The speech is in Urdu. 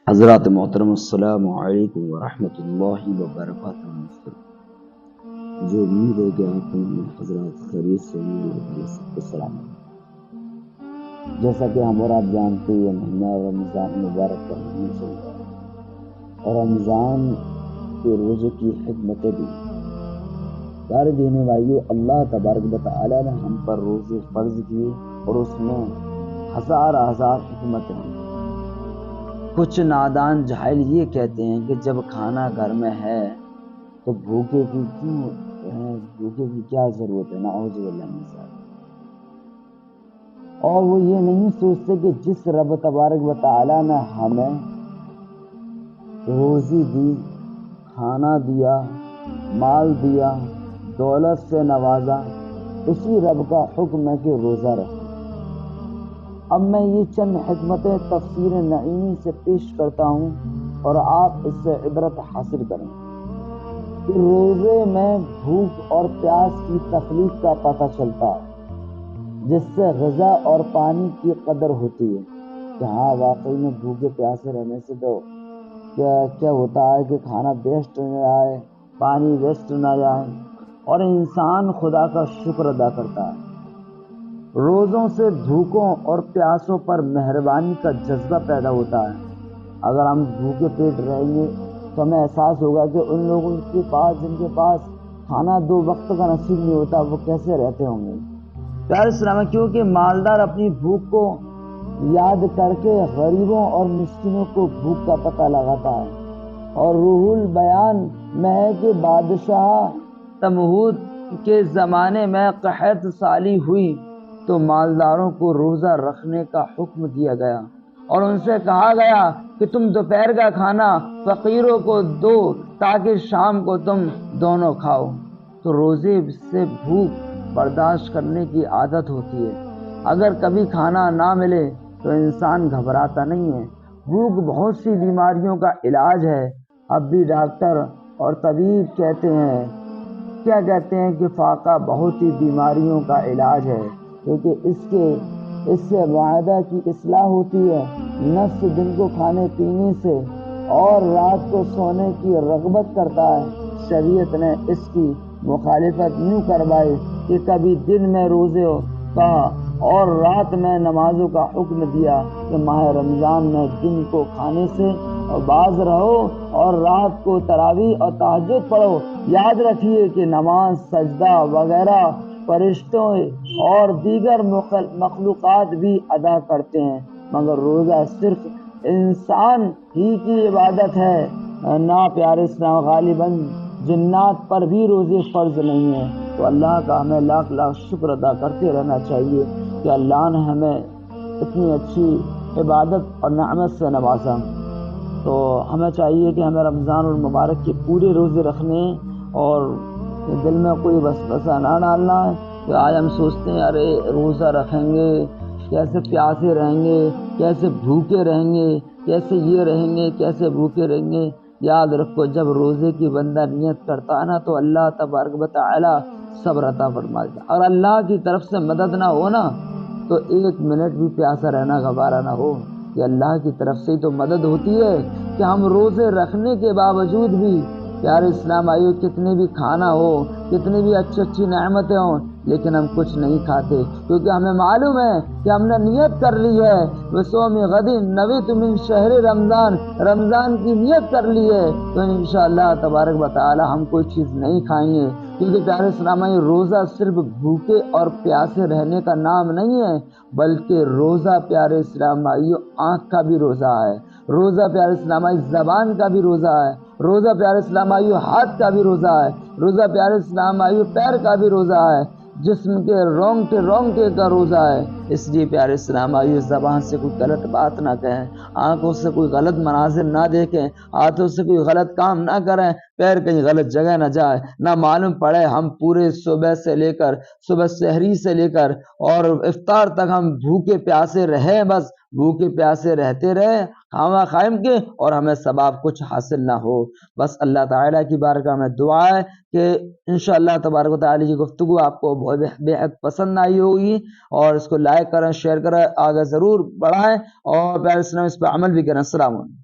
حضرات محترم السلام علیکم ورحمۃ اللہ وبرکاتہ۔ مجھے امید ہے کہ آپ تمام حضرات خیریت سے ہیں، اللہ تعالیٰ سب کو سلامت۔ جیسا کہ ہم اور آپ جانتے ہیں، مہینہ رمضان مبارک کا مہینہ چل رہا ہے اور رمضان کے روزے کی حکمتیں بھی پیارے دینے بھائیو، اللہ تبارک و تعالیٰ نے ہم پر روزے فرض کیے اور اس میں ہزار حکمتیں ہیں۔ کچھ نادان جاہل یہ کہتے ہیں کہ جب کھانا گھر میں ہے تو بھوکے کی کیا ضرورت ہے، نعوذ باللہ من ذالک۔ اور وہ یہ نہیں سوچتے کہ جس رب تبارک و تعالیٰ نے ہمیں روزی دی، کھانا دیا، مال دیا، دولت سے نوازا، اسی رب کا حکم ہے کہ روزہ رکھو۔ اب میں یہ چند حکمتیں تفسیر نعیمی سے پیش کرتا ہوں اور آپ اس سے عبرت حاصل کریں کہ روزے میں بھوک اور پیاس کی تکلیف کا پتہ چلتا ہے، جس سے غذا اور پانی کی قدر ہوتی ہے کہ ہاں واقعی میں بھوکے پیاسے رہنے سے تو کیا ہوتا ہے کہ کھانا ویسٹ نہ جائے، پانی ویسٹ نہ جائے، اور انسان خدا کا شکر ادا کرتا ہے۔ روزوں سے بھوکوں اور پیاسوں پر مہربانی کا جذبہ پیدا ہوتا ہے۔ اگر ہم بھوکے پیٹ رہیں گے تو ہمیں احساس ہوگا کہ ان لوگوں کے پاس جن کے پاس کھانا 2 وقت کا نصیب نہیں ہوتا، وہ کیسے رہتے ہوں گے۔ پیارے اسلام، کیونکہ مالدار اپنی بھوک کو یاد کر کے غریبوں اور مسکینوں کو بھوک کا پتہ لگاتا ہے۔ اور روح البیان میں ہے کہ بادشاہ تمہود کے زمانے میں قحط سالی ہوئی تو مالداروں کو روزہ رکھنے کا حکم دیا گیا اور ان سے کہا گیا کہ تم دوپہر کا کھانا فقیروں کو دو تاکہ شام کو تم دونوں کھاؤ۔ تو روزے سے بھوک برداشت کرنے کی عادت ہوتی ہے۔ اگر کبھی کھانا نہ ملے تو انسان گھبراتا نہیں ہے۔ بھوک بہت سی بیماریوں کا علاج ہے۔ اب بھی ڈاکٹر اور طبیب کہتے ہیں کہ فاقہ بہت ہی بیماریوں کا علاج ہے، کیونکہ اس سے معدہ کی اصلاح ہوتی ہے، نفس دن کو کھانے پینے سے اور رات کو سونے کی رغبت کرتا ہے۔ شریعت نے اس کی مخالفت یوں کروائی کہ کبھی دن میں روزے کا اور رات میں نمازوں کا حکم دیا کہ ماہ رمضان میں دن کو کھانے سے باز رہو اور رات کو تراویح اور تہجد پڑھو۔ یاد رکھیے کہ نماز، سجدہ وغیرہ فرشتوں اور دیگر مخلوقات بھی ادا کرتے ہیں، مگر روزہ صرف انسان ہی کی عبادت ہے نہ پیارے اسلام، غالباً جنات پر بھی روزے فرض نہیں ہیں۔ تو اللہ کا ہمیں لاکھ شکر ادا کرتے رہنا چاہیے کہ اللہ نے ہمیں اتنی اچھی عبادت اور نعمت سے نوازا۔ تو ہمیں چاہیے کہ ہمیں رمضان المبارک کے پورے روزے رکھنے اور دل میں کوئی وسوسہ نہ ڈالنا ہے کہ آج ہم سوچتے ہیں ارے روزہ رکھیں گے، کیسے پیاسے رہیں گے، کیسے بھوکے رہیں گے، کیسے یہ رہیں گے، کیسے بھوکے رہیں گے۔ یاد رکھو، جب روزے کی بندہ نیت کرتا ہے نا تو اللہ تبارک و تعالی صبر عطا فرماتا ہے۔ اور اللہ کی طرف سے مدد نہ ہو نا تو 1 منٹ بھی پیاسا رہنا گوارا نہ ہو۔ کہ اللہ کی طرف سے تو مدد ہوتی ہے کہ ہم روزے رکھنے کے باوجود بھی پیارے اسلام آئیو، کتنے بھی کھانا ہو، کتنی بھی اچھی نعمتیں ہوں، لیکن ہم کچھ نہیں کھاتے، کیونکہ ہمیں معلوم ہے کہ ہم نے نیت کر لی ہے وصوم غد نویت من شہر رمضان، رمضان کی نیت کر لی ہے تو انشاءاللہ تبارک و تعالی ہم کوئی چیز نہیں کھائیں گے۔ کیونکہ پیارے اسلام آئیو، روزہ صرف بھوکے اور پیاسے رہنے کا نام نہیں ہے، بلکہ روزہ پیارے اسلام آئیو آنکھ کا بھی روزہ ہے، روزہ پیارے اسلام آئیو زبان کا بھی روزہ ہے، روزہ پیارے اسلام آئیو ہاتھ کا بھی روزہ ہے، روزہ پیارے اسلام آئیو پیر کا بھی روزہ ہے، جسم کے رونگٹے کا روزہ ہے۔ اس لیے پیارے اسلام آئیو، زبان سے کوئی غلط بات نہ کہیں، آنکھوں سے کوئی غلط مناظر نہ دیکھیں، ہاتھوں سے کوئی غلط کام نہ کریں، پیر کہیں غلط جگہ نہ جائے، نہ معلوم پڑے ہم پورے صبح سحری سے لے کر اور افطار تک ہم بھوکے پیاسے رہیں، بس بھوکے پیاسے رہتے رہے کھاوا قائم کے اور ہمیں ثواب کچھ حاصل نہ ہو۔ بس اللہ تعالیٰ کی بارگاہ میں دعا ہے کہ انشاءاللہ تبارک و تعالی کی گفتگو آپ کو بہت بےحد پسند آئی ہوگی، اور اس کو لائک کریں، شیئر کریں، آگے ضرور بڑھائیں اور پیارے اسلام اس پہ عمل بھی کریں۔ السلام علیکم۔